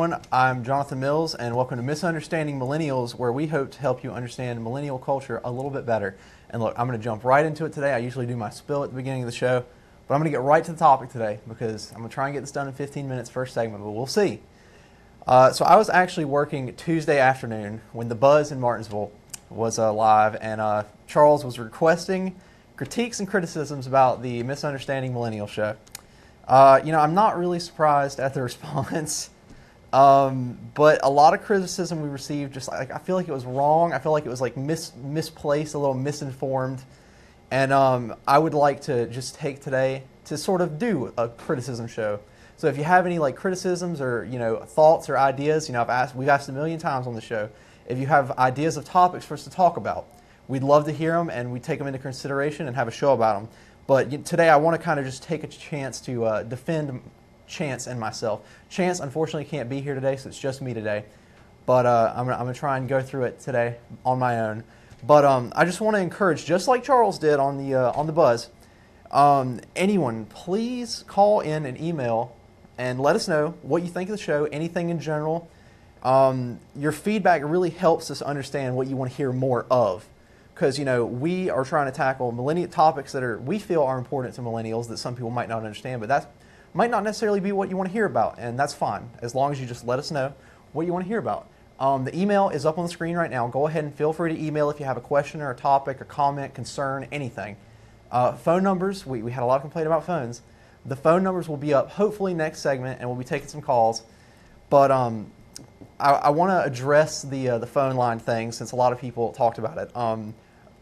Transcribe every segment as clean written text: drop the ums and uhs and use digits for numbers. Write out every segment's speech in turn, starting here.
everyone. I'm Jonathan Mills, and welcome to Misunderstanding Millennials, where we hope to help you understand millennial culture a little bit better. And look, I'm going to jump right into it today. I usually do my spill at the beginning of the show, but I'm going to get right to the topic today because I'm going to try and get this done in 15 minutes first segment, but we'll see. So I was actually working Tuesday afternoon when the Buzz in Martinsville was live, and Charles was requesting critiques and criticisms about the Misunderstanding Millennial show. I'm not really surprised at the response, but a lot of criticism we received, just like I feel like it was wrong. I feel like it was like misplaced, a little misinformed, and I would like to just take today to sort of do a criticism show. So if you have any like criticisms or thoughts or ideas, we've asked a million times on the show. If you have ideas of topics for us to talk about, we'd love to hear them and we take them into consideration and have a show about them. But today I want to kind of just take a chance to defend Chance and myself. Chance unfortunately can't be here today, so it's just me today. But I'm gonna try and go through it today on my own. But I just want to encourage, just like Charles did on the Buzz, anyone, please call in and email and let us know what you think of the show, anything in general. Your feedback really helps us understand what you want to hear more of. Because, we are trying to tackle millennial topics that we feel are important to millennials that some people might not understand, but that might not necessarily be what you want to hear about, and that's fine, as long as you just let us know what you want to hear about. The email is up on the screen right now. Go ahead and feel free to email if you have a question or a topic or comment, concern, anything. Phone numbers, we had a lot of complaint about phones. The phone numbers will be up hopefully next segment, and we'll be taking some calls. But I want to address the phone line thing since a lot of people talked about it.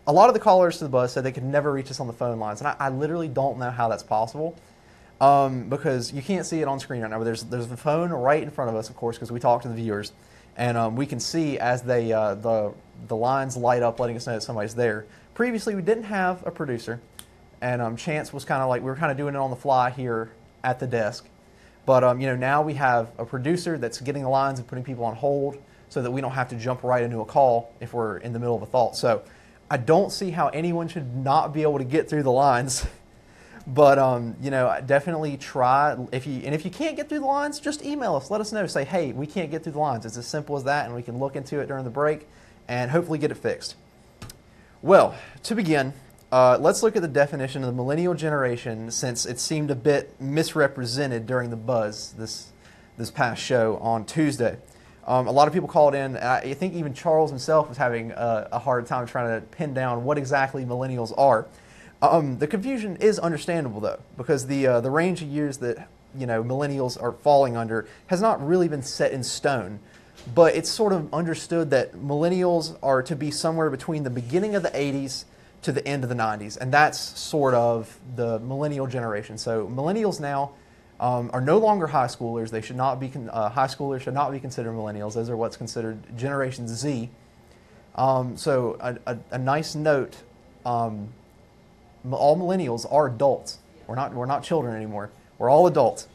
A lot of the callers to the Buzz said they could never reach us on the phone lines, and I literally don't know how that's possible because you can't see it on screen right now. But there's the phone right in front of us, of course, because we talk to the viewers, and we can see as the lines light up, letting us know that somebody's there. Previously, we didn't have a producer, and Chance was kind of like we were kind of doing it on the fly here at the desk. But now we have a producer that's getting the lines and putting people on hold so that we don't have to jump right into a call if we're in the middle of a thought. So I don't see how anyone should not be able to get through the lines. But definitely try. If you can't get through the lines, just email us. Let us know. Say, hey, we can't get through the lines. It's as simple as that, and we can look into it during the break and hopefully get it fixed. Well, to begin, let's look at the definition of the millennial generation, since it seemed a bit misrepresented during the Buzz this past show on Tuesday. A lot of people called in. I think even Charles himself was having a hard time trying to pin down what exactly millennials are. The confusion is understandable, though, because the range of years that millennials are falling under has not really been set in stone. But it's sort of understood that millennials are to be somewhere between the beginning of the 80s to the end of the 90s, and that's sort of the millennial generation. So millennials now are no longer high schoolers. They should not be high schoolers should not be considered millennials. Those are what's considered Generation Z. So a nice note: all millennials are adults. We're not children anymore. We're all adults.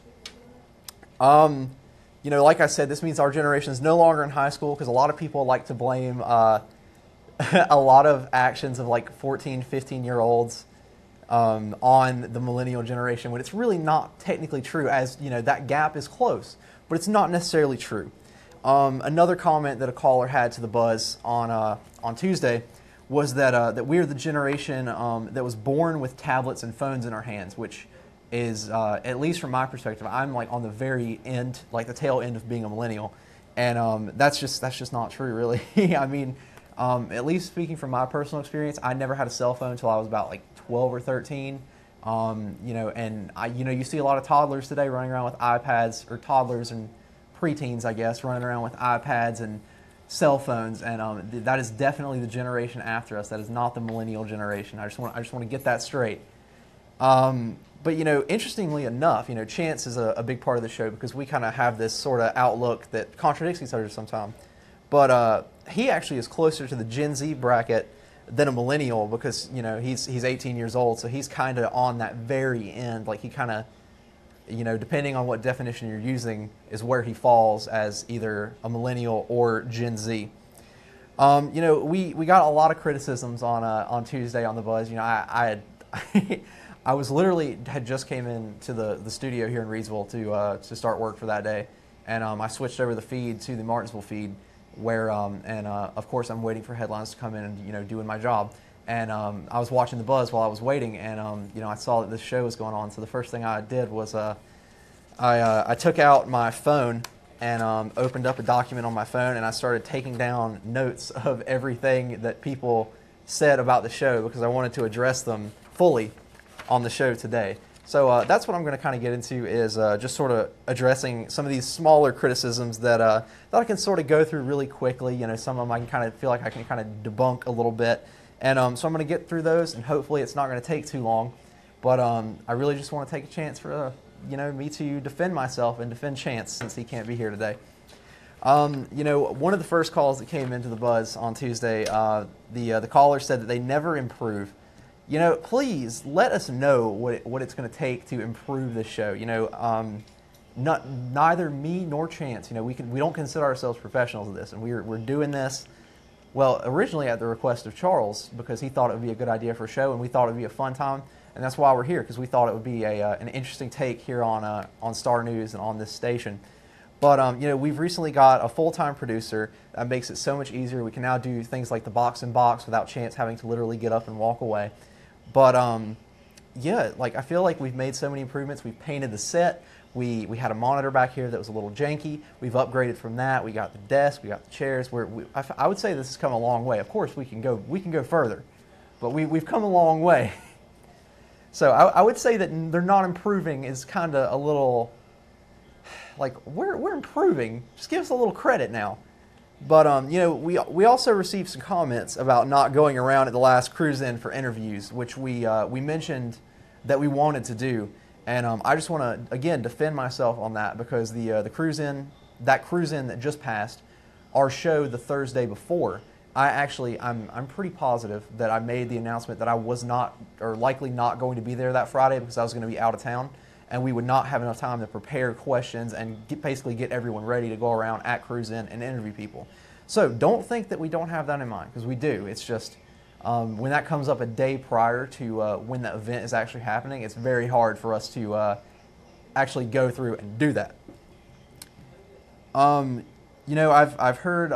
Like I said, this means our generation is no longer in high school because a lot of people like to blame a lot of actions of like 14, 15-year-olds. On the millennial generation, when it's really not technically true, as that gap is close, but it's not necessarily true. Another comment that a caller had to the Buzz on Tuesday was that we're the generation that was born with tablets and phones in our hands, which is at least from my perspective, I'm like on the very end, like the tail end of being a millennial, and that's just not true, really. I mean, at least speaking from my personal experience, I never had a cell phone until I was about like 12 or 13, and you see a lot of toddlers today running around with iPads, or toddlers and preteens, I guess, running around with iPads and cell phones, and that is definitely the generation after us. That is not the millennial generation. I just want to get that straight. But interestingly enough, Chance is a big part of the show because we kind of have this sort of outlook that contradicts each other sometimes. But he actually is closer to the Gen Z bracket than a millennial because he's 18 years old, so he's kind of on that very end. Like he kind of, depending on what definition you're using, is where he falls as either a millennial or Gen Z. We got a lot of criticisms on Tuesday on the Buzz. I had just came in to the studio here in Reidsville to start work for that day, and I switched over the feed to the Martinsville feed, where of course I'm waiting for headlines to come in and doing my job. And I was watching the buzz while I was waiting, and I saw that this show was going on. So the first thing I did was I took out my phone and opened up a document on my phone, and I started taking down notes of everything that people said about the show, because I wanted to address them fully on the show today. So that's what I'm going to kind of get into, is just sort of addressing some of these smaller criticisms that I can sort of go through really quickly. Some of them I can kind of feel like I can kind of debunk a little bit. And so I'm going to get through those, and hopefully it's not going to take too long. But I really just want to take a chance for me to defend myself and defend Chance, since he can't be here today. One of the first calls that came into the buzz on Tuesday, the caller said that they never improve. Please let us know what it's going to take to improve this show. Neither me nor Chance, we don't consider ourselves professionals at this, and we're doing this. Well, originally at the request of Charles, because he thought it would be a good idea for a show, and we thought it would be a fun time, and that's why we're here, because we thought it would be an interesting take here on Star News and on this station. But we've recently got a full-time producer that makes it so much easier. We can now do things like the box in box without Chance having to literally get up and walk away. But I feel like we've made so many improvements. We've painted the set. We had a monitor back here that was a little janky. We've upgraded from that. We got the desk. We got the chairs. I would say this has come a long way. Of course, we can go further, but we've come a long way. So I would say that they're not improving is kind of a little like we're improving. Just give us a little credit now. But we also received some comments about not going around at the last cruise-in for interviews, which we mentioned that we wanted to do. And I just want to, again, defend myself on that, because the cruise-in that just passed, our show the Thursday before, I'm pretty positive that I made the announcement that I was not, or likely not, going to be there that Friday, because I was going to be out of town, and we would not have enough time to prepare questions and basically get everyone ready to go around at cruise-in and interview people. So don't think that we don't have that in mind, because we do. It's just when that comes up a day prior to when the event is actually happening, it's very hard for us to actually go through and do that. I've heard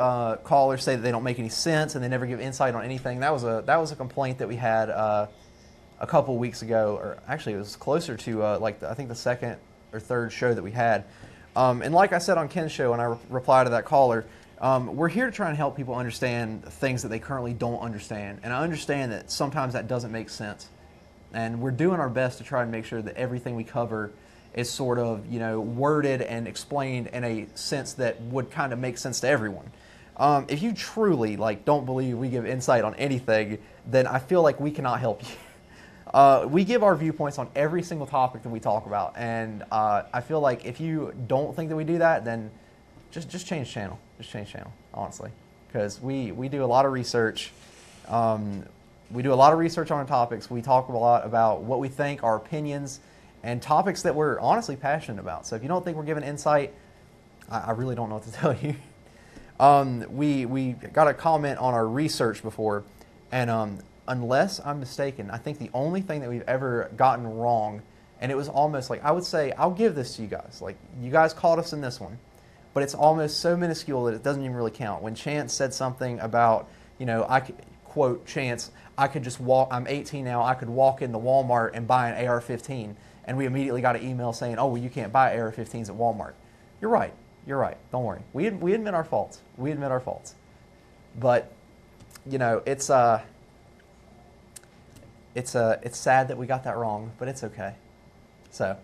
callers say that they don't make any sense and they never give insight on anything. That was a complaint that we had a couple weeks ago, or actually it was closer to I think the second or third show that we had. And like I said on Ken's show, and I replied to that caller, we're here to try and help people understand things that they currently don't understand. And I understand that sometimes that doesn't make sense. And we're doing our best to try and make sure that everything we cover is sort of, worded and explained in a sense that would kind of make sense to everyone. If you truly don't believe we give insight on anything, then I feel like we cannot help you. We give our viewpoints on every single topic that we talk about, and I feel like if you don't think that we do that, then just change channel. Just change channel, honestly, because we do a lot of research. We do a lot of research on our topics. We talk a lot about what we think, our opinions, and topics that we're honestly passionate about. So if you don't think we're giving insight, I really don't know what to tell you. We got a comment on our research before, and unless I'm mistaken, I think the only thing that we've ever gotten wrong, and it was almost I would say, I'll give this to you guys. You guys caught us in this one, but it's almost so minuscule that it doesn't even really count. When Chance said something about, I could, quote Chance, I could just walk, I'm 18 now, I could walk into Walmart and buy an AR-15. And we immediately got an email saying, oh, well, you can't buy AR-15s at Walmart. You're right. Don't worry. We admit our faults. But, it's sad that we got that wrong, but it's okay. So,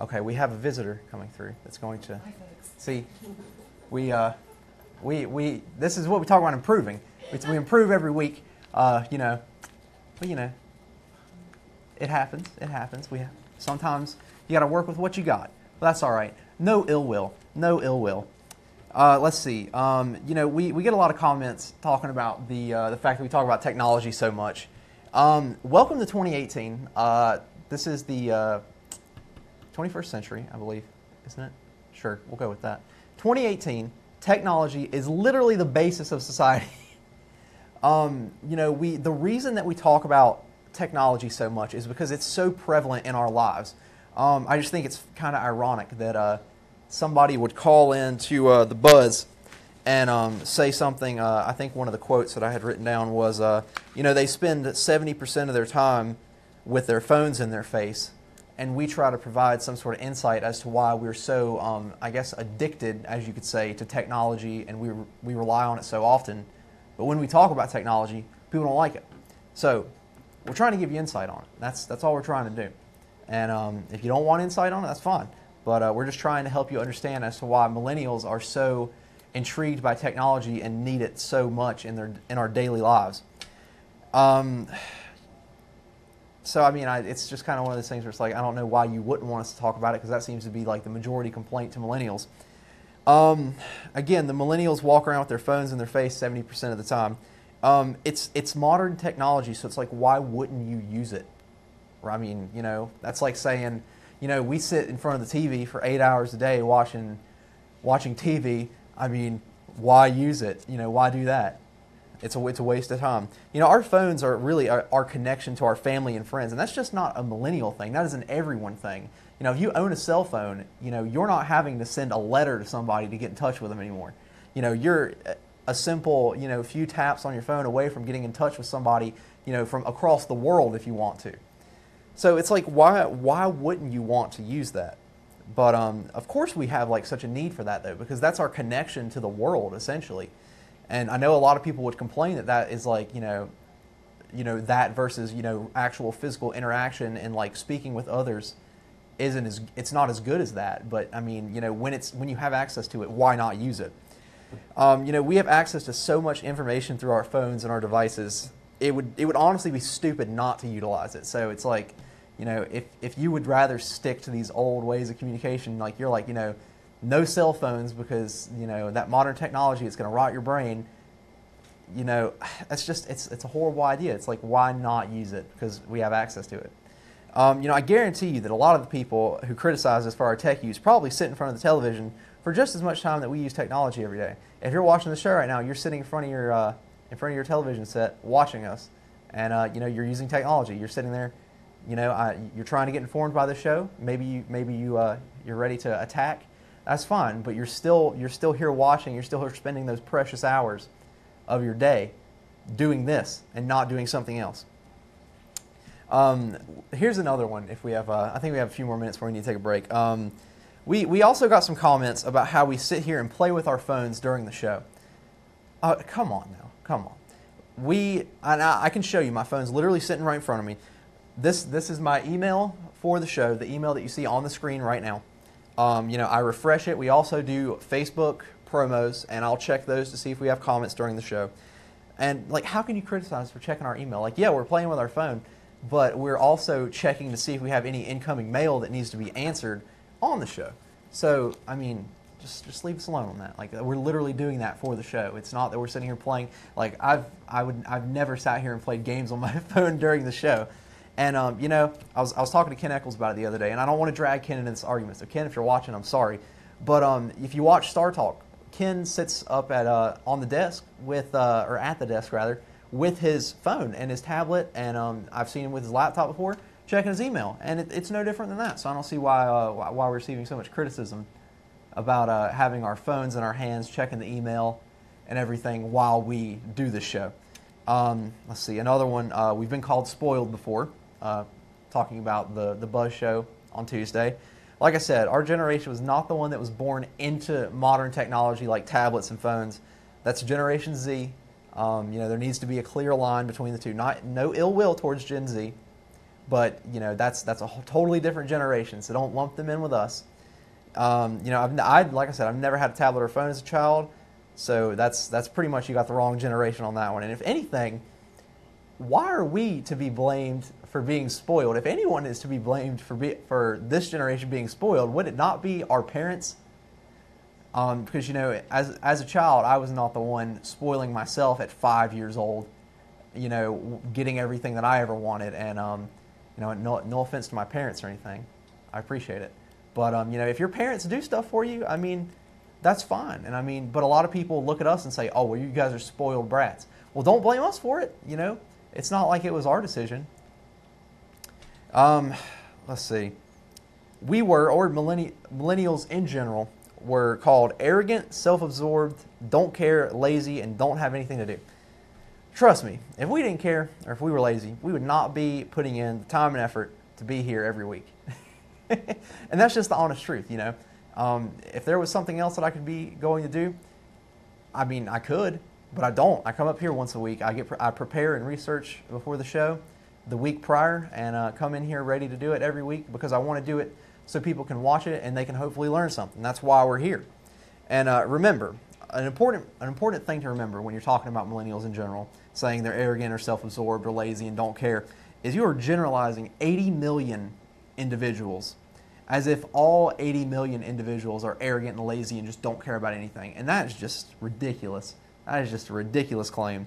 okay, we have a visitor coming through that's going to see. This is what we talk about improving. We improve every week, but it happens. Sometimes you got to work with what you got. But that's all right. No ill will. Let's see. We get a lot of comments talking about the fact that we talk about technology so much. Welcome to 2018. This is the 21st century, I believe, isn't it? Sure, we'll go with that. 2018. Technology is literally the basis of society. The reason that we talk about technology so much is because it's so prevalent in our lives. I just think it's kind of ironic that somebody would call in to the Buzz and say something. I think one of the quotes that I had written down was, they spend 70% of their time with their phones in their face, and we try to provide some sort of insight as to why we're so, addicted, as you could say, to technology, and we rely on it so often. But when we talk about technology, people don't like it. So we're trying to give you insight on it. That's all we're trying to do. And if you don't want insight on it, that's fine. But we're just trying to help you understand as to why millennials are so intrigued by technology and need it so much in our daily lives. So, I mean, it's just kind of one of those things where it's like, I don't know why you wouldn't want us to talk about it, because that seems to be like the majority complaint to millennials. Again, the millennials walk around with their phones in their face 70% of the time. It's modern technology, so it's like, why wouldn't you use it? I mean, that's like saying, we sit in front of the TV for 8 hours a day watching TV. I mean, why use it? Why do that? It's a waste of time. Our phones are really our connection to our family and friends, and that's just not a millennial thing. That is an everyone thing. If you own a cell phone, you're not having to send a letter to somebody to get in touch with them anymore. You're a simple, few taps on your phone away from getting in touch with somebody, from across the world if you want to. So it's like, why wouldn't you want to use that? But of course we have like such a need for that, though, because that's our connection to the world, essentially. And I know a lot of people would complain that is like, that versus, actual physical interaction and like speaking with others it's not as good as that. But I mean, when you have access to it, why not use it? We have access to so much information through our phones and our devices. It would honestly be stupid not to utilize it. So it's like, if you would rather stick to these old ways of communication, like you're like, no cell phones because, that modern technology is going to rot your brain, it's a horrible idea. It's like, why not use it? Because we have access to it. I guarantee you that a lot of the people who criticize us for our tech use probably sit in front of the television for just as much time that we use technology every day. If you're watching the show right now, you're sitting in front of your television set watching us, and you're using technology. You're sitting there, you're trying to get informed by the show. Maybe you're ready to attack. That's fine, but you're still here watching. You're still here spending those precious hours of your day doing this and not doing something else. Here's another one. If we have, I think we have a few more minutes before we need to take a break. We also got some comments about how we sit here and play with our phones during the show. Come on now, come on. I can show you. My phone's literally sitting right in front of me. This is my email for the show. The email that you see on the screen right now. I refresh it. We also do Facebook promos, and I'll check those to see if we have comments during the show. And like, how can you criticize for checking our email? Like, yeah, we're playing with our phone, but we're also checking to see if we have any incoming mail that needs to be answered on the show. So, I mean, just leave us alone on that. Like, we're literally doing that for the show. It's not that we're sitting here playing. Like, I've never sat here and played games on my phone during the show. And I was talking to Ken Eccles about it the other day, and I don't want to drag Ken into this argument. So Ken, if you're watching, I'm sorry, but if you watch Star Talk, Ken sits up at on the desk or at the desk rather, with his phone and his tablet, and I've seen him with his laptop before, checking his email, and it's no different than that. So I don't see why we're receiving so much criticism about having our phones in our hands, checking the email and everything while we do this show. Let's see, another one. We've been called spoiled before, talking about the Buzz show on Tuesday. Like I said, our generation was not the one that was born into modern technology like tablets and phones. That's Generation Z. There needs to be a clear line between the two. No ill will towards Gen Z, but that's a totally different generation. So don't lump them in with us. Like I said, I've never had a tablet or phone as a child, so that's pretty much, you got the wrong generation on that one. And if anything, why are we to be blamed for being spoiled? If anyone is to be blamed for this generation being spoiled, would it not be our parents? Because as a child, I was not the one spoiling myself at 5 years old, getting everything that I ever wanted. And no offense to my parents or anything, I appreciate it. But if your parents do stuff for you, I mean, that's fine. And but a lot of people look at us and say, "Oh, well, you guys are spoiled brats." Well, don't blame us for it. It's not like it was our decision. Let's see. we were, or millennials in general, were called arrogant, self-absorbed, don't care, lazy, and don't have anything to do. Trust me, if we didn't care or if we were lazy, we would not be putting in the time and effort to be here every week. And that's just the honest truth, you know. If there was something else that I could be going to do, I mean, I could, but I don't. I come up here once a week. I prepare and research before the show the week prior and come in here ready to do it every week because I want to do it so people can watch it and they can hopefully learn something. That's why we're here. And remember, an important thing to remember when you're talking about millennials in general, saying they're arrogant or self-absorbed or lazy and don't care, is you are generalizing 80 million individuals as if all 80 million individuals are arrogant and lazy and just don't care about anything. And that is just ridiculous. That is just a ridiculous claim.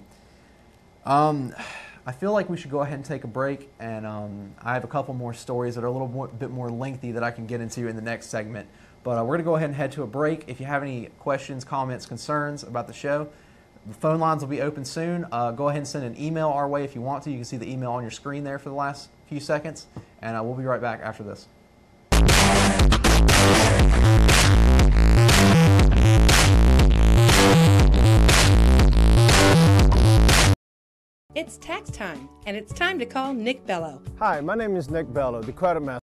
I feel like we should go ahead and take a break, and I have a couple more stories that are a bit more lengthy that I can get into in the next segment. But we're going to go ahead and head to a break. If you have any questions, comments, concerns about the show, the phone lines will be open soon. Go ahead and send an email our way if you want to. You can see the email on your screen there for the last few seconds, and we'll be right back after this. It's tax time, and it's time to call Nick Bello. Hi, my name is Nick Bello, the credit master.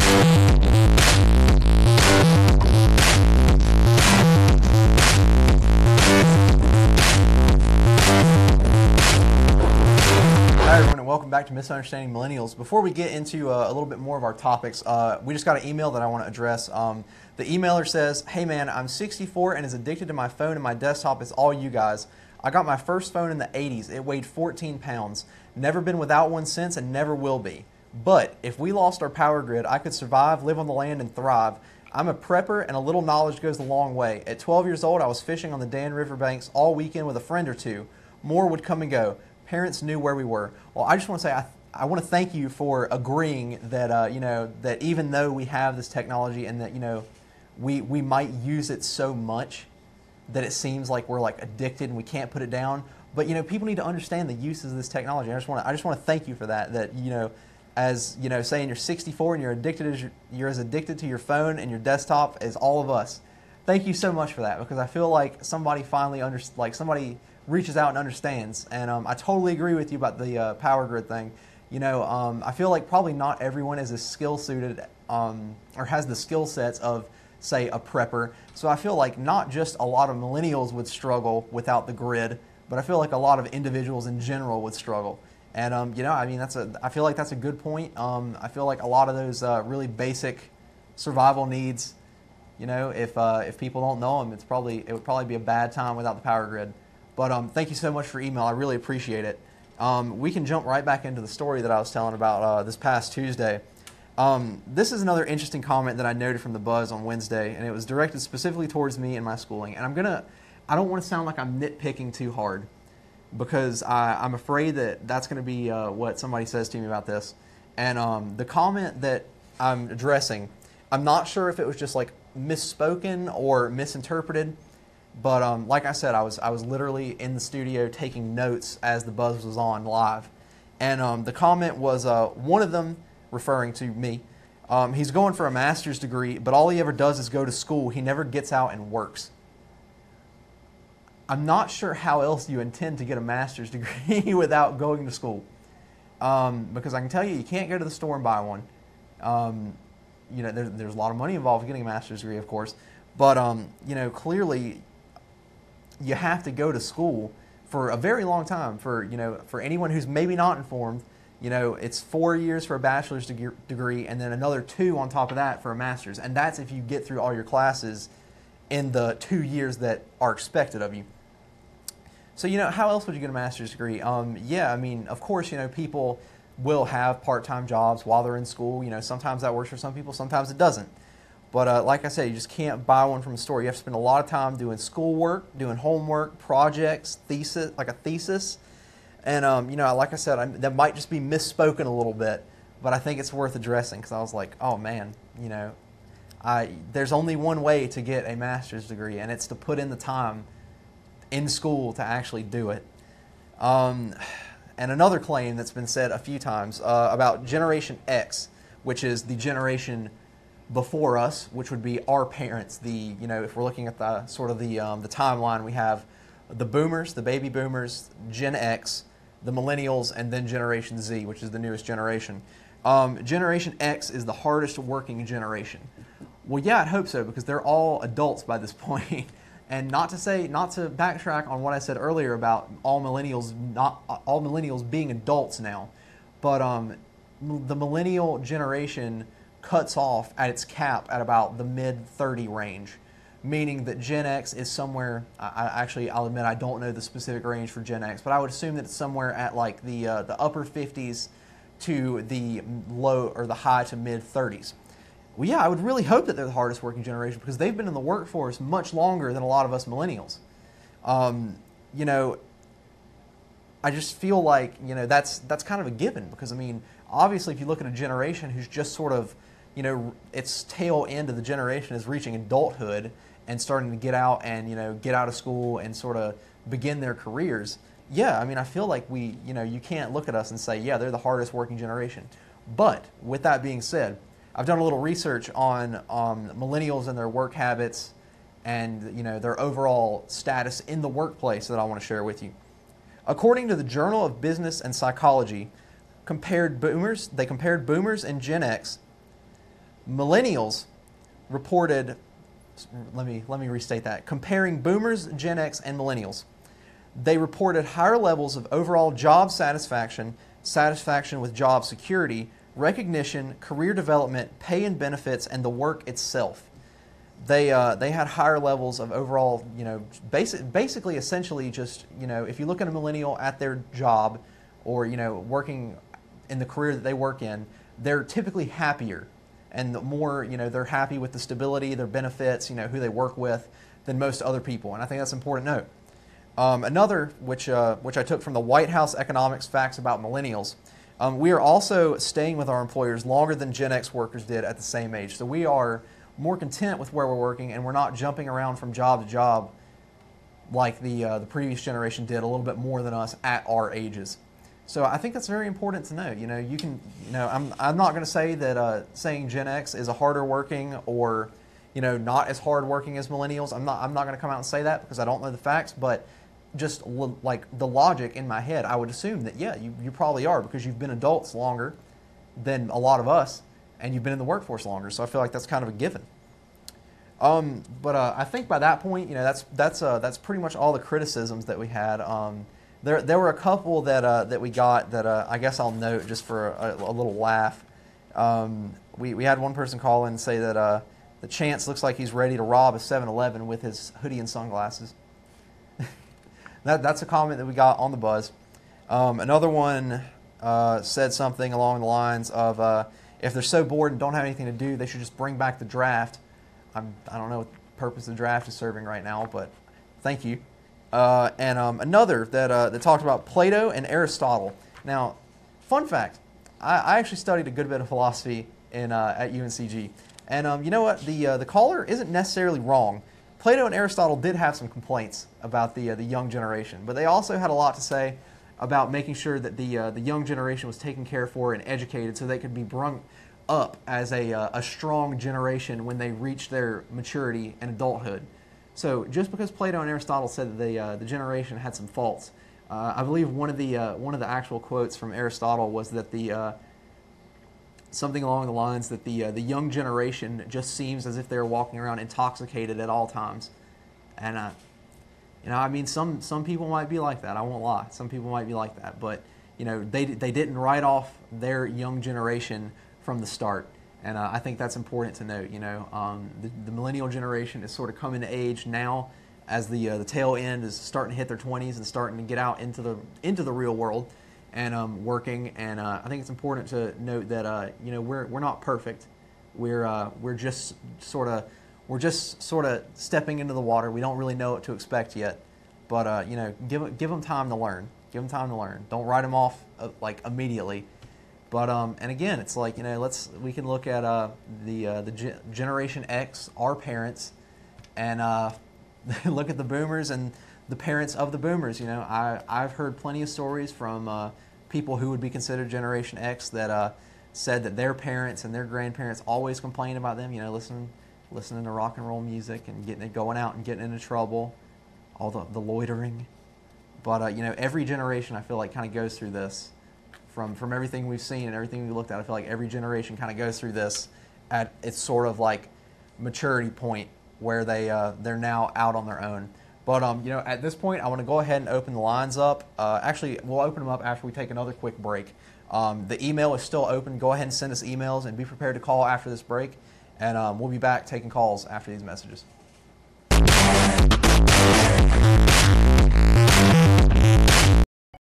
Hi everyone, and welcome back to Misunderstanding Millennials. Before we get into a little bit more of our topics, we just got an email that I want to address. The emailer says, "Hey man, I'm 64 and as addicted to my phone and my desktop as all you guys. I got my first phone in the 80s. It weighed 14 pounds. Never been without one since and never will be. But if we lost our power grid, I could survive, live on the land, and thrive. I'm a prepper and a little knowledge goes a long way. At 12 years old, I was fishing on the Dan River banks all weekend with a friend or two. More would come and go. Parents knew where we were." Well, I just want to say I want to thank you for agreeing that that even though we have this technology and that we might use it so much that it seems like we're like addicted and we can't put it down. But people need to understand the uses of this technology. I just want to thank you for that. That as saying you're 64 and you're as addicted to your phone and your desktop as all of us. Thank you so much for that, because I feel like somebody finally somebody reaches out and understands. And I totally agree with you about the power grid thing. I feel like probably not everyone is as skill suited or has the skill sets of, say, a prepper. So I feel like not just a lot of millennials would struggle without the grid, but I feel like a lot of individuals in general would struggle. And I feel like that's a good point. I feel like a lot of those really basic survival needs, if people don't know them, it would probably be a bad time without the power grid. But thank you so much for email. I really appreciate it. We can jump right back into the story that I was telling about this past Tuesday. This is another interesting comment that I noted from the Buzz on Wednesday, and it was directed specifically towards me and my schooling. And I don't want to sound like I'm nitpicking too hard, because I'm afraid that that's going to be what somebody says to me about this. And the comment that I'm addressing, I'm not sure if it was just like misspoken or misinterpreted. But like I said, I was literally in the studio taking notes as the Buzz was on live. And the comment was one of them referring to me. He's going for a master's degree, but all he ever does is go to school. He never gets out and works. I'm not sure how else you intend to get a master's degree without going to school. Because I can tell you can't go to the store and buy one. There's a lot of money involved in getting a master's degree, of course. But, clearly you have to go to school for a very long time. For anyone who's maybe not informed, it's 4 years for a bachelor's degree and then another 2 on top of that for a master's. And that's if you get through all your classes in the 2 years that are expected of you. So, how else would you get a master's degree? Of course, people will have part-time jobs while they're in school. Sometimes that works for some people, sometimes it doesn't. But like I said, you just can't buy one from the store. You have to spend a lot of time doing schoolwork, doing homework, projects, like a thesis. And, like I said, that might just be misspoken a little bit, but I think it's worth addressing, because I was like, oh man, there's only one way to get a master's degree, and it's to put in the time in school to actually do it. And another claim that's been said a few times about Generation X, which is the generation before us, which would be our parents. If we're looking at the sort of the timeline, we have the boomers, the baby boomers, Gen X, the millennials, and then Generation Z, which is the newest generation. Generation X is the hardest working generation. Well, yeah, I'd hope so, because they're all adults by this point. And not to backtrack on what I said earlier about all millennials being adults now, but the millennial generation cuts off at its cap at about the mid-30 range, meaning that Gen X is somewhere, I'll admit I don't know the specific range for Gen X, but I would assume that it's somewhere at like the upper 50s to the low or the high to mid-30s. Well, yeah, I would really hope that they're the hardest working generation, because they've been in the workforce much longer than a lot of us millennials. I just feel like, that's kind of a given, because, obviously if you look at a generation who's just sort of, its tail end of the generation is reaching adulthood and starting to get out and, get out of school and sort of begin their careers. Yeah, I feel like you can't look at us and say, yeah, they're the hardest working generation. But with that being said, I've done a little research on millennials and their work habits and their overall status in the workplace that I want to share with you. According to the Journal of Business and Psychology, they compared boomers and Gen X Millennials reported, let me restate that, comparing boomers, Gen X, and millennials. They reported higher levels of overall job satisfaction, satisfaction with job security, recognition, career development, pay and benefits, and the work itself. They had higher levels of overall, basically, essentially, just, if you look at a millennial at their job, or working in the career that they work in, they're typically happier, and the more they're happy with the stability, their benefits, who they work with, than most other people, and I think that's an important note. Another, which I took from the White House Economics Facts About Millennials, we are also staying with our employers longer than Gen X workers did at the same age. So we are more content with where we're working, and we're not jumping around from job to job like the previous generation did, a little bit more than us at our ages. So I think that's very important to know. I'm not going to say that saying Gen X is a harder working or not as hard working as millennials. I'm not going to come out and say that because I don't know the facts, but just like the logic in my head, I would assume that you probably are, because you've been adults longer than a lot of us, and you've been in the workforce longer. So I feel like that's kind of a given. But I think by that point, that's pretty much all the criticisms that we had. There were a couple that we got that I guess I'll note just for a little laugh. We had one person call in and say that the Chance looks like he's ready to rob a 7-Eleven with his hoodie and sunglasses. That's a comment that we got on the buzz. Another one said something along the lines of, if they're so bored and don't have anything to do, they should just bring back the draft. I don't know what the purpose of the draft is serving right now, but thank you. And another that talked about Plato and Aristotle. Now, fun fact, I actually studied a good bit of philosophy at UNCG. And you know what? The caller isn't necessarily wrong. Plato and Aristotle did have some complaints about the young generation, but they also had a lot to say about making sure that the young generation was taken care for and educated so they could be brought up as a strong generation when they reach their maturity and adulthood. So just because Plato and Aristotle said that the generation had some faults, I believe one of the actual quotes from Aristotle was that something along the lines that the young generation just seems as if they're walking around intoxicated at all times. And I mean, some people might be like that. I won't lie. Some people might be like that, but they didn't write off their young generation from the start, and I think that's important to note. The millennial generation is sort of coming to age now, as the tail end is starting to hit their 20s and starting to get out into the real world and working. And I think it's important to note that we're not perfect. We're just sort of stepping into the water. We don't really know what to expect yet, but give them time to learn. Give them time to learn. Don't write them off like immediately. But and again, it's like we can look at the Generation X, our parents, and look at the Boomers and the parents of the Boomers. I've heard plenty of stories from people who would be considered Generation X that said that their parents and their grandparents always complained about them. Listening to rock and roll music and going out and getting into trouble, all the loitering. But every generation I feel like kind of goes through this. From everything we've seen and everything we looked at, I feel like every generation kind of goes through this at its sort of like maturity point where they're now out on their own. But at this point, I want to go ahead and open the lines up. Actually, we'll open them up after we take another quick break. The email is still open. Go ahead and send us emails and be prepared to call after this break. And we'll be back taking calls after these messages.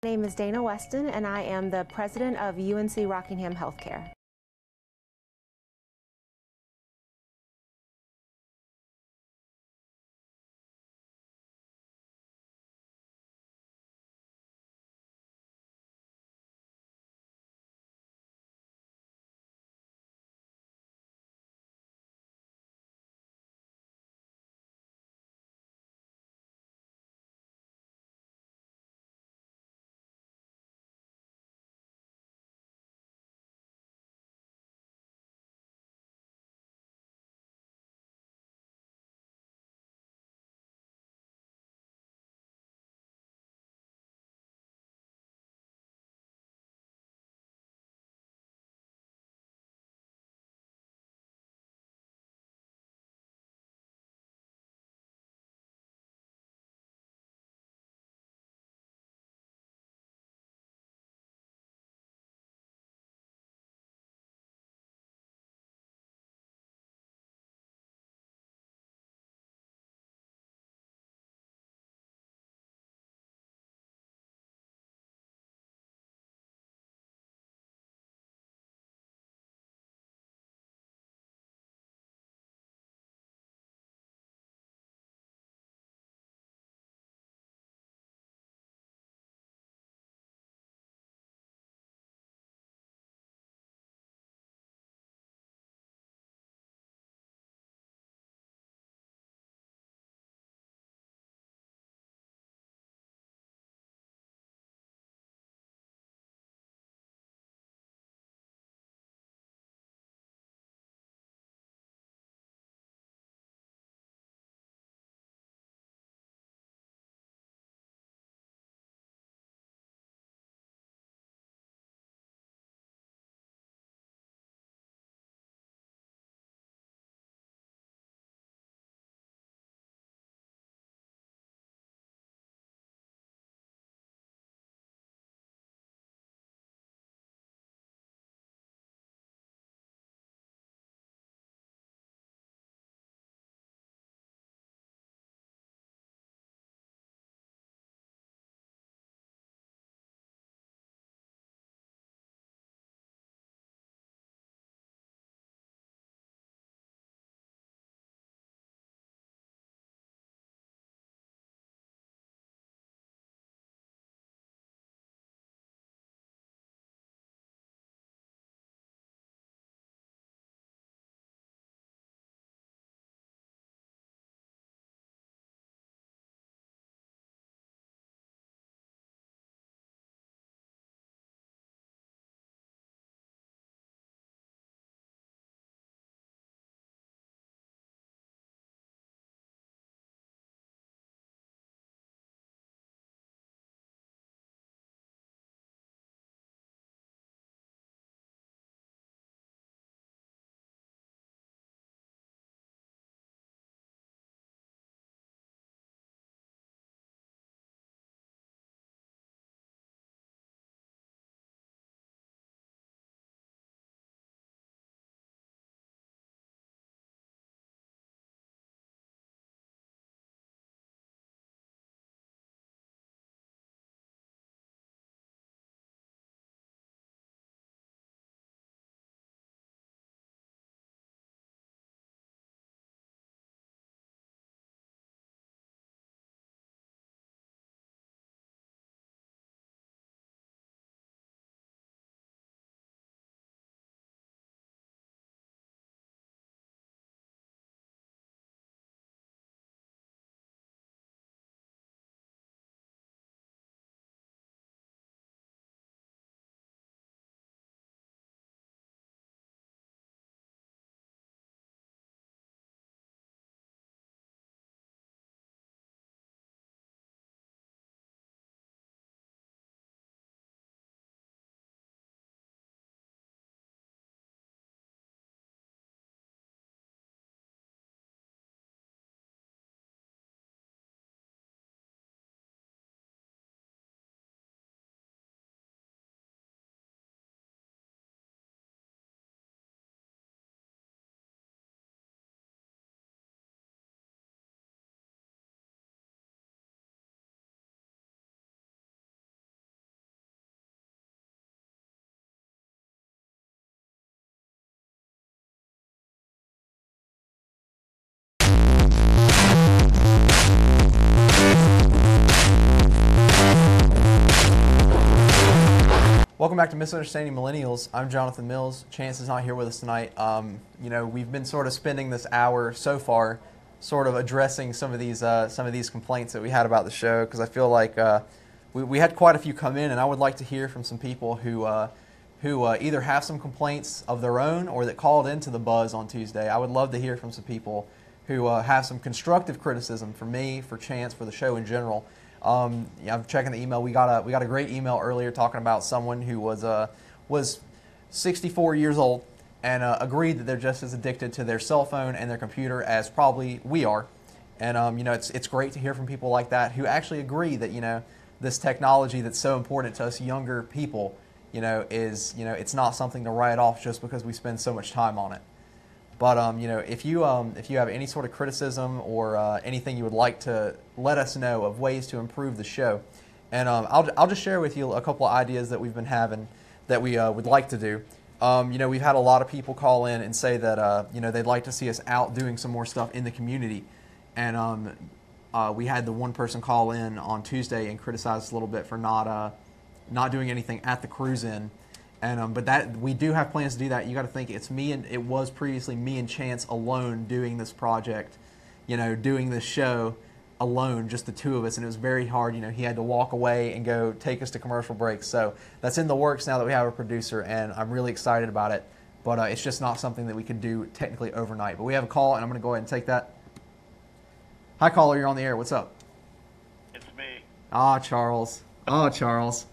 My name is Dana Weston, and I am the president of UNC Rockingham Healthcare. Welcome back to Misunderstanding Millennials. I'm Jonathan Mills. Chance is not here with us tonight. We've been sort of spending this hour so far sort of addressing some of these complaints that we had about the show, because I feel like we had quite a few come in, and I would like to hear from some people who either have some complaints of their own or that called into the Buzz on Tuesday. I would love to hear from some people who have some constructive criticism for me, for Chance, for the show in general. I'm checking the email. We got a great email earlier talking about someone who was 64 years old and agreed that they're just as addicted to their cell phone and their computer as probably we are. And it's great to hear from people like that who actually agree that this technology that's so important to us younger people it's not something to write off just because we spend so much time on it. But if you have any sort of criticism or anything you would like to let us know of ways to improve the show, and I'll just share with you a couple of ideas that we've been having that we would like to do. We've had a lot of people call in and say that they'd like to see us out doing some more stuff in the community, and we had the one person call in on Tuesday and criticize us a little bit for not doing anything at the cruise-in. But that we do have plans to do that. You got to think it was previously me and Chance alone doing this project, doing this show alone, just the two of us, and it was very hard. He had to walk away and go take us to commercial breaks. So that's in the works now that we have a producer, and I'm really excited about it. But it's just not something that we could do technically overnight. But we have a call, and I'm going to go ahead and take that. Hi, caller. You're on the air. What's up? It's me. Charles. Charles.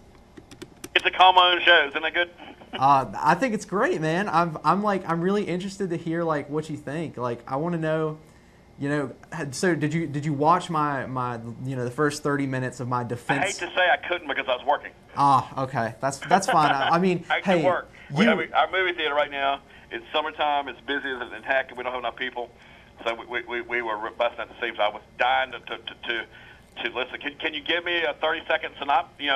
It's a call my own show. Isn't that good? I think it's great, man. I'm really interested to hear what you think. I want to know, So did you watch my the first 30 minutes of my defense? I hate to say I couldn't because I was working. Okay, that's fine. I mean, I hey, can work. Our movie theater right now. It's summertime. It's busy as heck, and we don't have enough people. So we were busting at the seams. I was dying to listen. Can you give me a 30-second synopsis,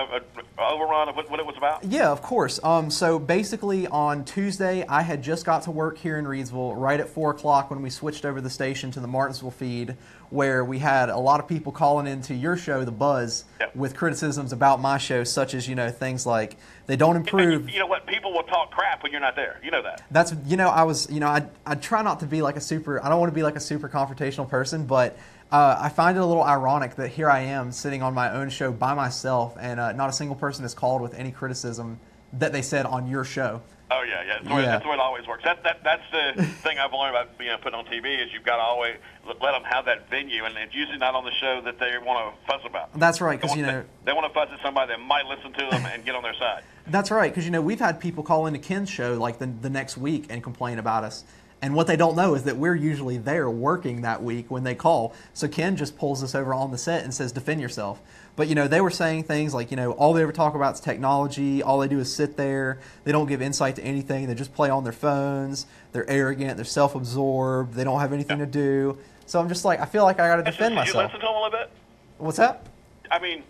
overrun of what it was about? Yeah, of course. So basically on Tuesday, I had just got to work here in Reedsville right at 4 o'clock when we switched over the station to the Martinsville feed, where we had a lot of people calling into your show, The Buzz, with criticisms about my show, such as, things like they don't improve. You know what? People will talk crap when you're not there. You know that. That's, I try not to be I don't want to be like a super confrontational person, but I find it a little ironic that here I am sitting on my own show by myself, and not a single person has called with any criticism that they said on your show. Oh yeah. That's the way it always works. That's the thing I've learned about putting on TV is you've got to always let them have that venue, and it's usually not on the show that they want to fuss about. That's right, because they want to fuss at somebody that might listen to them and get on their side. That's right, because we've had people call into Ken's show the next week and complain about us. And what they don't know is that we're usually there working that week when they call. So Ken just pulls us over on the set and says, defend yourself. But, they were saying things like, all they ever talk about is technology. All they do is sit there. They don't give insight to anything. They just play on their phones. They're arrogant. They're self-absorbed. They don't have anything to do. So I'm just I feel like I got to defend myself. Did you listen to them a little bit? What's that? I mean,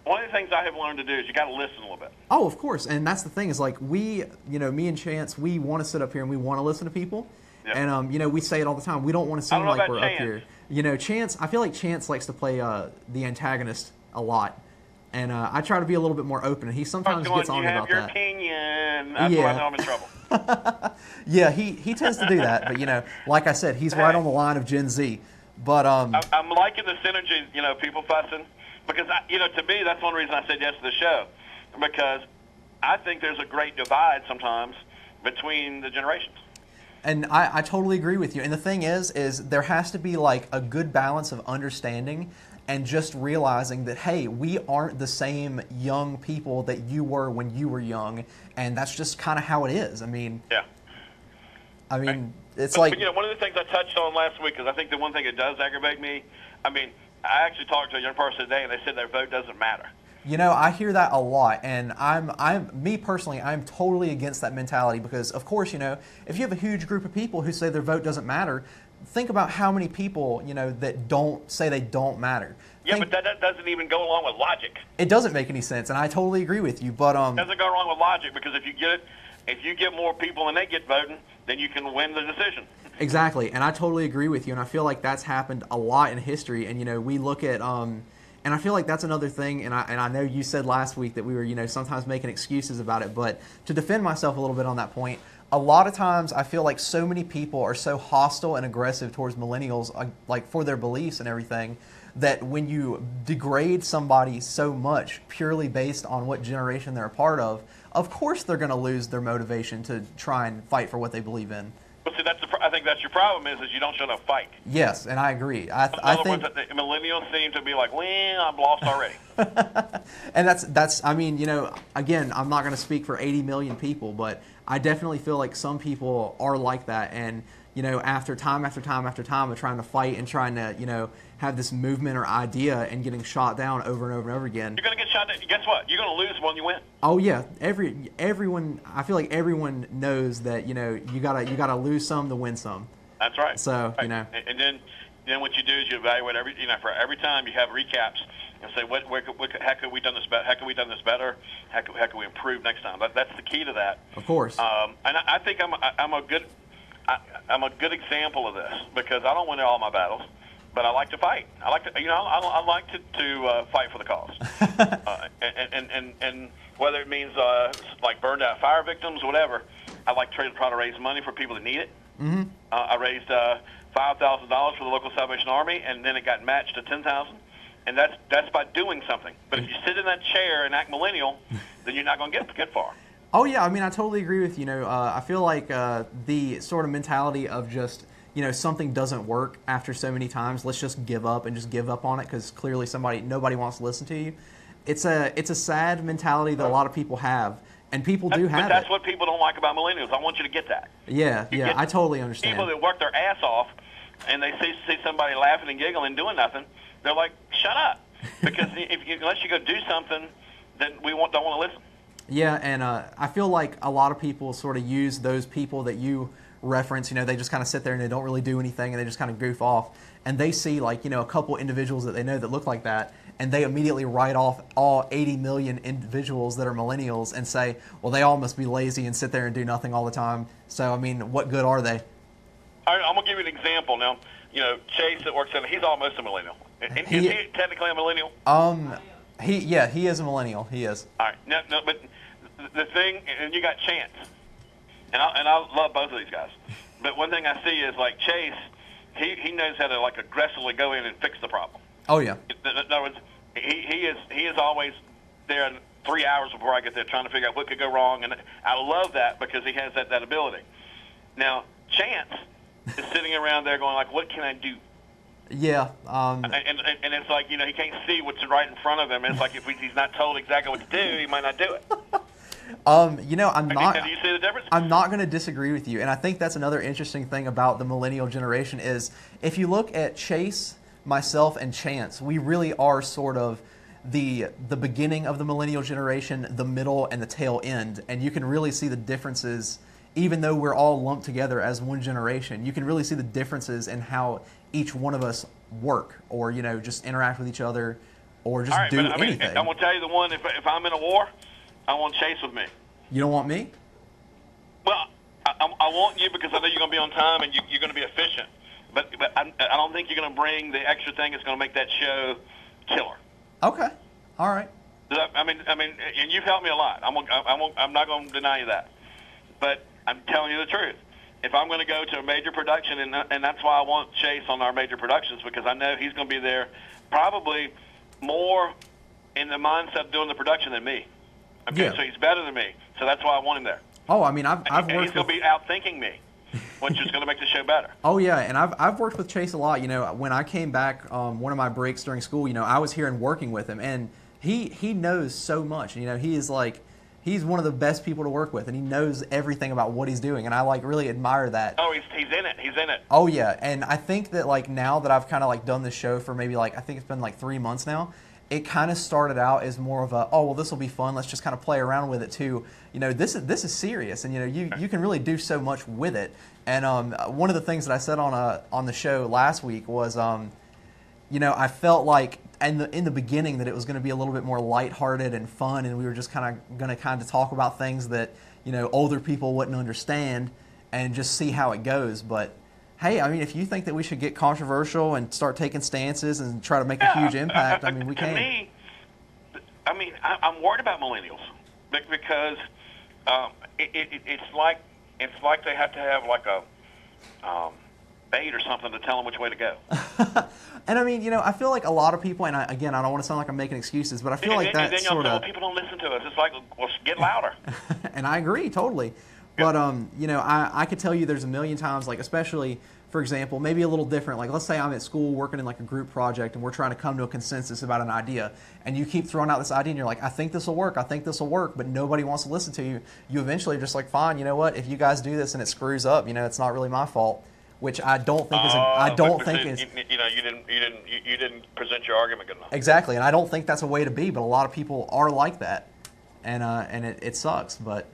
one of the things I have learned to do is you got to listen a little bit. Oh, of course. And that's the thing is we, me and Chance, we want to sit up here and we want to listen to people. Yep. And, we say it all the time. We don't want to seem like we're Chance. up here. Chance, I feel like Chance likes to play the antagonist a lot. And I try to be a little bit more open. And he sometimes gets on about that. You have your opinion. That's why I know I'm in trouble. Yeah, he tends to do that. But, like I said, he's right on the line of Gen Z. But I'm liking the synergy, people fussing. Because, to me, that's one reason I said yes to the show. Because I think there's a great divide sometimes between the generations. And I totally agree with you. And the thing is there has to be a good balance of understanding and just realizing that, hey, we aren't the same young people that you were when you were young, and that's just kind of how it is. It's one of the things I touched on last week, because I think the one thing that does aggravate me, I actually talked to a young person today, and they said their vote doesn't matter. I hear that a lot, and me personally, I'm totally against that mentality because, of course, if you have a huge group of people who say their vote doesn't matter, think about how many people, that don't say they don't matter. Yeah, but that doesn't even go along with logic. It doesn't make any sense, and I totally agree with you, but it doesn't go along with logic because if you get more people and they get voting, then you can win the decision. Exactly, and I totally agree with you, and I feel like that's happened a lot in history, and we look at And I feel like that's another thing, and I know you said last week that we were, sometimes making excuses about it, but to defend myself a little bit on that point, a lot of times I feel like so many people are so hostile and aggressive towards millennials, like for their beliefs and everything, that when you degrade somebody so much purely based on what generation they're a part of course they're going to lose their motivation to try and fight for what they believe in. But see, I think that's your problem is you don't show enough fight. Yes, and I agree. In other words, the millennials seem to be like, well, I'm lost already. And that's I mean, again, I'm not going to speak for 80 million people, but I definitely feel like some people are like that. And, after time after time after time of trying to fight and trying to, have this movement or idea and getting shot down over and over and over again. You're going to get shot down. Guess what? You're going to lose when you win. Oh yeah, everyone. I feel like everyone knows that you gotta lose some to win some. That's right. So right. And then what you do is you evaluate for every time you have recaps and say how could we done this better? How could we done this better? How could we improve next time? That's the key to that. Of course. And I think I'm a good example of this because I don't win all my battles. But I like to fight. I like to, I like to fight for the cause, and whether it means like burned out fire victims, or whatever. I like to try to raise money for people that need it. Mm-hmm. I raised $5,000 for the local Salvation Army, and then it got matched to $10,000, and that's by doing something. But if you sit in that chair and act millennial, then you're not going to get far. Oh yeah, I mean I totally agree with you. I feel like the sort of mentality of just something doesn't work after so many times, let's just give up and just give up on it because clearly nobody wants to listen to you. It's a sad mentality that a lot of people have, and people do have it. But that's what people don't like about millennials. I want you to get that. Yeah, I totally understand. People that work their ass off, and they see somebody laughing and giggling doing nothing, they're like, shut up. Because unless you go do something, then don't want to listen. Yeah, and I feel like a lot of people sort of use those people that you reference, they just kind of sit there and they don't really do anything and they just kind of goof off, and they see like a couple individuals that they know that look like that, and they immediately write off all 80 million individuals that are millennials and say, well, they all must be lazy and sit there and do nothing all the time. So I mean, what good are they? I'm gonna give you an example now. Chase that works in, he's almost a millennial. Is he technically a millennial? He is a millennial. He is. All right, no, but the thing, and you got Chance. And I love both of these guys. But one thing I see is like Chase, he knows how to like aggressively go in and fix the problem. Oh yeah. In other words, he is always there 3 hours before I get there trying to figure out what could go wrong, and I love that because he has that ability. Now Chance is sitting around there going like, what can I do? Yeah. And it's like he can't see what's right in front of him. It's like if he's not told exactly what to do, he might not do it. I'm not. Do you see the difference? I'm not going to disagree with you, and I think that's another interesting thing about the millennial generation is if you look at Chase, myself, and Chance, we really are sort of the beginning of the millennial generation, the middle, and the tail end, and you can really see the differences. Even though we're all lumped together as one generation, you can really see the differences in how each one of us work, or just interact with each other, or just do anything. I'm gonna tell you the one. If I'm in a war, I want Chase with me. You don't want me? Well, I want you because I know you're going to be on time and you're going to be efficient. But I don't think you're going to bring the extra thing that's going to make that show killer. Okay. All right. I mean, and you've helped me a lot. I'm not going to deny you that. But I'm telling you the truth. If I'm going to go to a major production, and that's why I want Chase on our major productions, because I know he's going to be there probably more in the mindset of doing the production than me. Okay, yeah. So he's better than me, so that's why I want him there. Oh, I mean, I've worked. He's going to be outthinking me, which is going to make the show better. Oh yeah, and I've worked with Chase a lot. When I came back, one of my breaks during school, I was here and working with him, and he knows so much. He is like, he's one of the best people to work with, and he knows everything about what he's doing, and I like really admire that. Oh, he's in it. He's in it. Oh yeah, and I think that like now that I've kind of like done this show for maybe like I think it's been like 3 months now. It kind of started out as more of a, oh well, this will be fun. Let's just kind of play around with it too. This is serious, and you can really do so much with it. And one of the things that I said on the show last week was, I felt like in the beginning that it was going to be a little bit more lighthearted and fun, and we were just kind of going to talk about things that older people wouldn't understand, and just see how it goes. But hey, I mean, if you think that we should get controversial and start taking stances and try to make a huge impact, I mean, we can. To me, I'm worried about millennials because it's like they have to have like a bait or something to tell them which way to go. And I mean, you know, I feel like a lot of people, and again, I don't want to sound like I'm making excuses, but I feel like that sort of. People don't listen to us. It's like, well, get louder. And I agree totally. But you know, I could tell you there's a million times, like especially, for example, maybe a little different. Like let's say I'm at school working in like a group project and we're trying to come to a consensus about an idea, and you keep throwing out this idea and you're like, I think this will work, but nobody wants to listen to you. You eventually are just like, fine, you know what? If you guys do this and it screws up, you know, it's not really my fault. Which I don't think is. You know, you didn't present your argument good enough. Exactly, and I don't think that's a way to be. But a lot of people are like that, and it sucks. But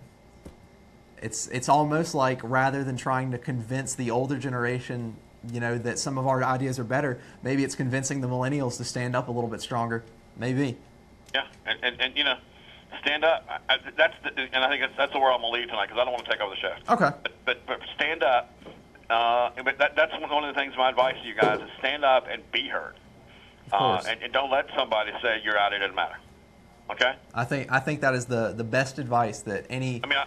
it's almost like rather than trying to convince the older generation, you know, that some of our ideas are better, maybe it's convincing the millennials to stand up a little bit stronger. Maybe. Yeah, and you know, stand up. And I think that's the word I'm gonna leave tonight because I don't want to take over the show. Okay. But stand up. But that's one of the things. My advice to you guys is stand up and be heard, and don't let somebody say you're out. It doesn't matter. Okay. I think that is the best advice that any. I mean,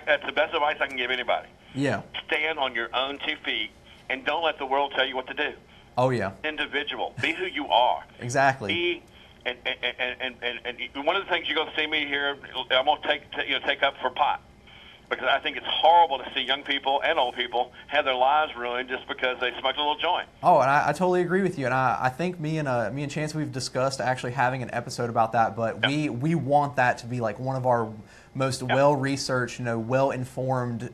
that's the best advice I can give anybody. Yeah. Stand on your own 2 feet and don't let the world tell you what to do. Oh yeah. Individual. Be who you are. Exactly. Be and one of the things you're going to see me here, I'm going to take up for pot. Because I think it's horrible to see young people and old people have their lives ruined just because they smoked a little joint. Oh, and I totally agree with you. And I think me and Chance, we've discussed actually having an episode about that. But we want that to be like one of our most well-researched, you know, well-informed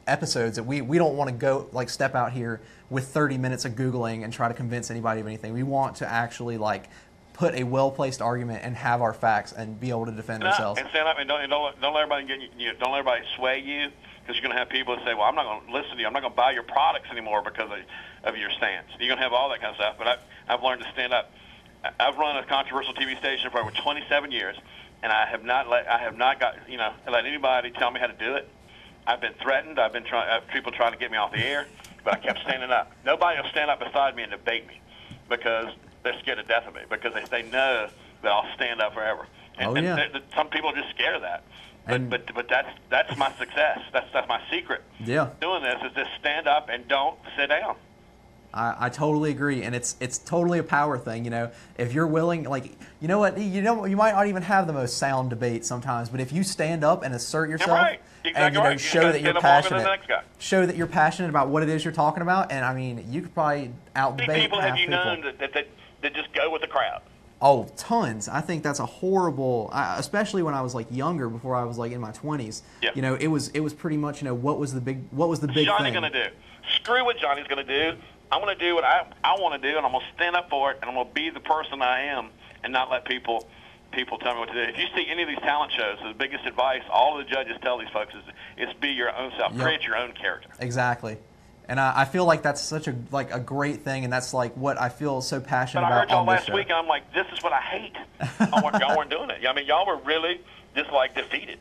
episodes. That we don't want to go like step out here with 30 minutes of Googling and try to convince anybody of anything. We want to actually like put a well-placed argument and have our facts and be able to defend ourselves. And stand up and don't let everybody don't let everybody sway you, because you're going to have people that say, well, I'm not going to listen to you. I'm not going to buy your products anymore because of your stance. You're going to have all that kind of stuff. But I've learned to stand up. I've run a controversial TV station for over 27 years, and I have not let anybody tell me how to do it. I've been threatened. I've people trying to get me off the air, but I kept standing up. Nobody will stand up beside me and debate me because they're scared to death of me, because they know that I'll stand up forever. And some people are just scared of that. But that's my success. That's my secret. Yeah. Doing this is just stand up and don't sit down. I totally agree, and it's totally a power thing. You know, if you're willing, like, you know what, you might not even have the most sound debate sometimes, but if you stand up and assert yourself, and show that you're passionate about what it is you're talking about, and I mean, you could probably out debate people half have you people. known that just go with the crowd? Oh, tons. I think that's a horrible, especially when I was like younger, before I was like in my 20s. Yeah. You know, it was pretty much, you know, what was the big Johnny thing? going to do? Screw what Johnny's going to do. I'm going to do what I want to do, and I'm going to stand up for it, and I'm going to be the person I am, and not let people tell me what to do. If you see any of these talent shows, the biggest advice all of the judges tell these folks is be your own self, create your own character. Exactly. And I feel like that's such a great thing, and that's like what I feel so passionate about. But I heard y'all on this last show. week, and I'm like, this is what I hate. Y'all weren't doing it. I mean, y'all were really just like defeated.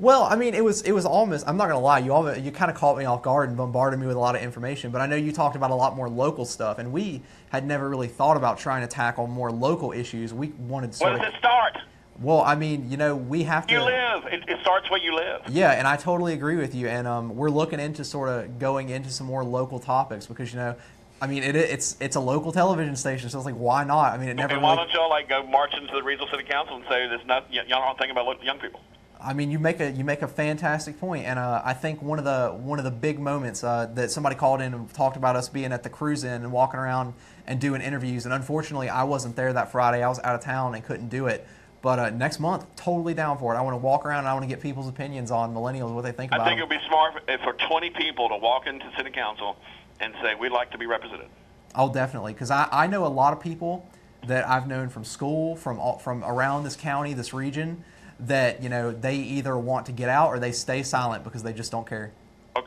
Well, I mean, it was almost, I'm not going to lie, you kind of caught me off guard and bombarded me with a lot of information, but I know you talked about a lot more local stuff, and we had never really thought about trying to tackle more local issues. We wanted to Where does it start? Well, I mean, you know, we have to... You live. It starts where you live. Yeah, and I totally agree with you, and we're looking into sort of going into some more local topipics because, you know, I mean, it's a local television station, so it's like, why not? I mean, it never. And why don't y'all like go march into the regional city council and say there's not y'all don't think about young people? I mean, you make a fantastic point, and I think one of the big moments that somebody called in and talked about us being at the cruise in and walking around and doing interviews, and unfortunately I wasn't there that Friday. I was out of town and couldn't do it. But next month, totally down for it. I want to walk around and I want to get people's opinions on millennials, what they think about I think them. it would be smart for 20 people to walk into city council and say, we'd like to be represented. Oh, definitely, because I know a lot of people that I've known from school, from around this county, this region, that, you know, they either want to get out or they stay silent because they just don't care.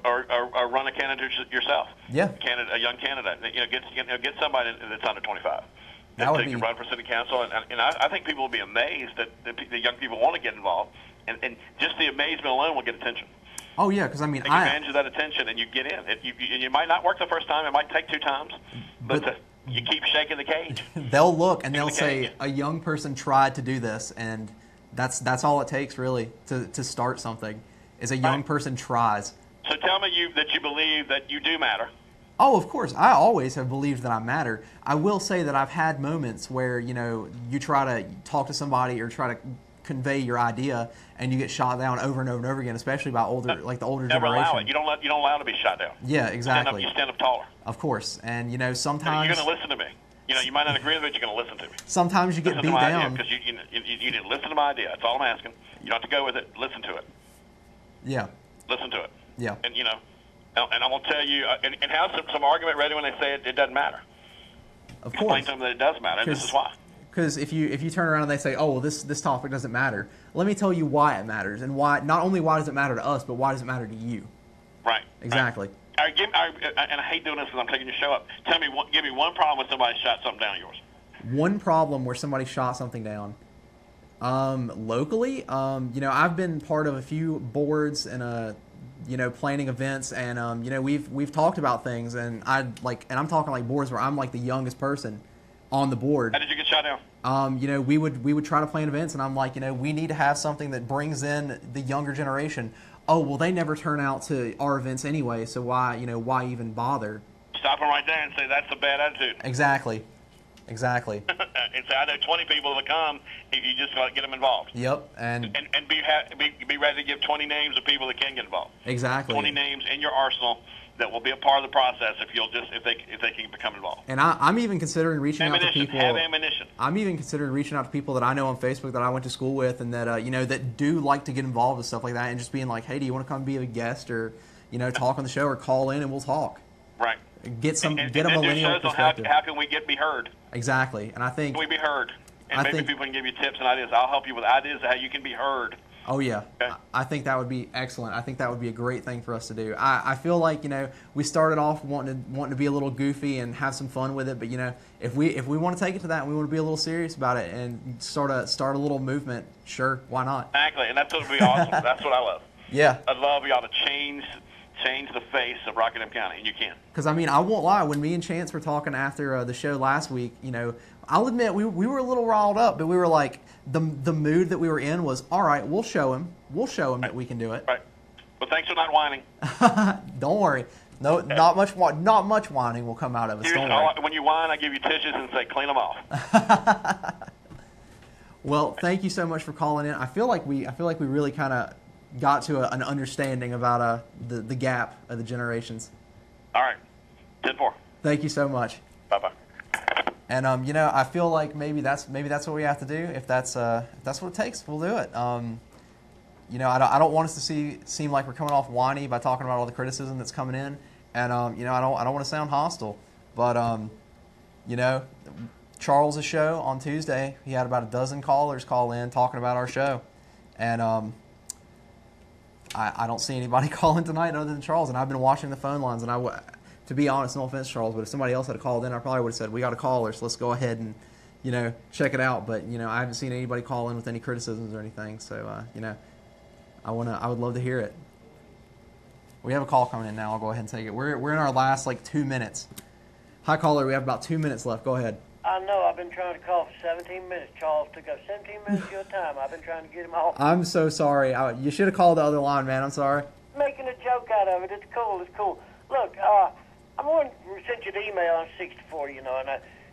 Or run a candidate yourself. Yeah. A young candidate. Get somebody that's under 25. That would they can run for city council, and I think people will be amazed that the young people want to get involved, and just the amazement alone will get attention. Oh yeah, because I mean, take advantage of that attention, and you get in. You might not work the first time; it might take 2 times, but you keep shaking the cage. They'll look and they'll say, a young person tried to do this, and that's all it takes really to start something. Is a young person tries. So tell me that you believe that you do matter. Oh, of course. I always have believed that I matter. I will say that I've had moments where, you try to talk to somebody or try to convey your idea, and you get shot down over and over and over again, especially by the older Never generation. allow it. You don't allow to be shot down. Yeah, exactly. You stand up taller. Of course. And, sometimes... You're going to listen to me. You might not agree with it, but you're going to listen to me. Sometimes you get beat down. Because you need to listen to my idea. That's all I'm asking. You don't have to go with it. Listen to it. Yeah. Listen to it. Yeah. And, and I'm going to tell you, and have some argument ready when they say it doesn't matter. Of course. Explain to them that it does matter, and this is why. Because if you turn around and they say, oh, well, this topic doesn't matter, let me tell you why it matters, and why not only why does it matter to us, but why does it matter to you? Right. Exactly. Right. And I hate doing this because I'm taking your show up. Give me one problem when somebody shot something down yours. One problem where somebody shot something down. Locally, I've been part of a few boards and planning events, and we've talked about things, and I'm talking like boards where I'm like the youngest person on the board. How did you get shot down? We would try to plan events, and I'm like, we need to have something that brings in the younger generation. Oh, well, they never turn out to our events anyway, so why even bother? Stop them right there and say that's a bad attitude. Exactly. And say I know 20 people that come if you just get them involved. Yep, and be ready to give 20 names of people that can get involved. Exactly. 20 names in your arsenal that will be a part of the process if they can become involved. And I'm even considering reaching out to people. Have ammunition. I'm even considering reaching out to people that I know on Facebook that I went to school with, and that that do like to get involved with stuff like that, and just being like, hey, do you want to come be a guest or talk on the show, or call in and we'll talk. Right. Get a millennial perspective. How can we be heard? Exactly, and I think can we be heard, and maybe people can give you tips and ideas. I'll help you with ideas of how you can be heard. Oh yeah, okay. I think that would be excellent. I think that would be a great thing for us to do. I feel like we started off wanting to be a little goofy and have some fun with it, but if we want to take it to that and we want to be a little serious about it and start a little movement, sure, why not? Exactly, and that's what would be awesome. That's what I love. Yeah, I'd love y'all to change the face of Rockingham County, and you can. Because I won't lie. When me and Chance were talking after the show last week, I'll admit we were a little riled up, but we were like the mood that we were in was all right. We'll show him right. that we can do it. Right. Well, thanks for not whining. Don't worry. No, okay. Not much whining will come out of us. Don't worry. When you whine, I give you tissues and say clean them off. Well, thank you so much for calling in. I feel like we really kind of got to an understanding about the gap of the generations. All right. 10-4. Thank you so much. Bye-bye. And I feel like maybe that's what we have to do. If that's what it takes, we'll do it. I don't want us to seem like we're coming off whiny by talking about all the criticism that's coming in, and I don't want to sound hostile, but Charles' show on Tuesday, he had about a dozen callers call in talking about our show, and I don't see anybody calling tonight other than Charles, and I've been watching the phone lines, and to be honest, no offense, Charles, but if somebody else had called in, I probably would have said, we got a caller, so let's go ahead and, check it out. But, I haven't seen anybody call in with any criticisms or anything. So, I would love to hear it. We have a call coming in now. I'll go ahead and take it. We're in our last, 2 minutes. Hi, caller. We have about 2 minutes left. Go ahead. I know. I've been trying to call for 17 minutes. Charles took up 17 minutes of your time. I've been trying to get him off. I'm so sorry. You should have called the other line, man. I'm sorry. Making a joke out of it. It's cool. It's cool. Look, I'm going to send you the email on 64, and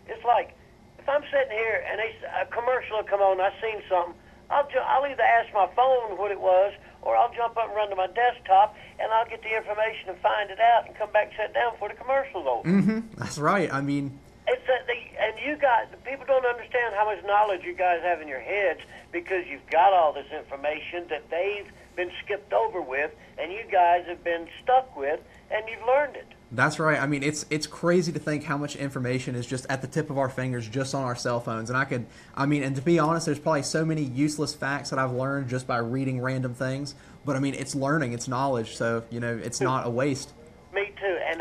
it's like, if I'm sitting here and a commercial will come on, I've seen something, I'll either ask my phone what it was, or I'll jump up and run to my desktop, and I'll get the information and find it out and come back and sit down before the commercial's over. Mm-hmm. That's right. It's and you guys, people don't understand how much knowledge you guys have in your heads because you've got all this information that they've been skipped over with, and you guys have been stuck with, and you've learned it. That's right. It's crazy to think how much information is just at the tip of our fingers, just on our cell phones. And and to be honest, there's probably so many useless facts that I've learned just by reading random things. But it's learning, it's knowledge, so it's not a waste. Me too. And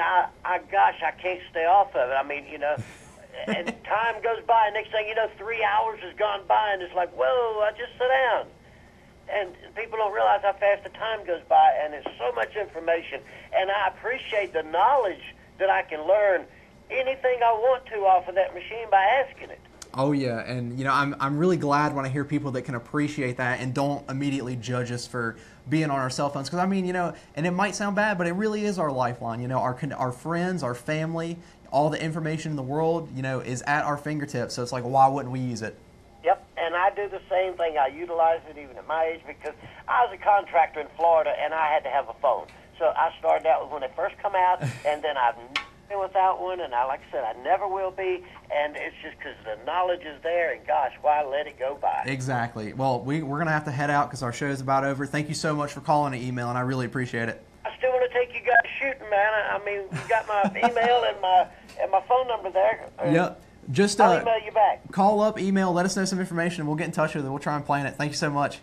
gosh, I can't stay off of it. And time goes by, and next thing you know, 3 hours has gone by, and it's like, whoa, I just sit down. and people don't realize how fast the time goes by, and it's so much information. And I appreciate the knowledge that I can learn anything I want to off of that machine by asking it. Oh yeah, and you know, I'm really glad when I hear people that can appreciate that and don't immediately judge us for being on our cell phones. Because I mean, you know, and it might sound bad, but it really is our lifeline. You know, our friends, our family, all the information in the world, you know, is at our fingertips. So it's like, why wouldn't we use it? Yep, and I do the same thing. I utilize it even at my age because I was a contractor in Florida, and I had to have a phone. So I started out with when they first come out, and then I've never been without one, and like I said, I never will be, and it's just because the knowledge is there, and gosh, why let it go by? Exactly. Well, we're going to have to head out because our show is about over. Thank you so much for calling and email, and I really appreciate it. I still want to take you guys shooting, man. I mean, you got my email and my phone number there. Yep. Just I'll email you back. Call up, email, let us know some information, and we'll get in touch with you. We'll try and plan it. Thank you so much.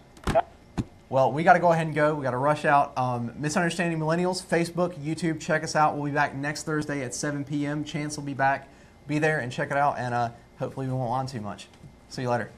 Well, we got to go ahead and go. We got to rush out. Misunderstanding Millennials, Facebook, YouTube. Check us out. We'll be back next Thursday at 7 p.m. Chance will be back. Be there and check it out, and hopefully we won't lie too much. See you later.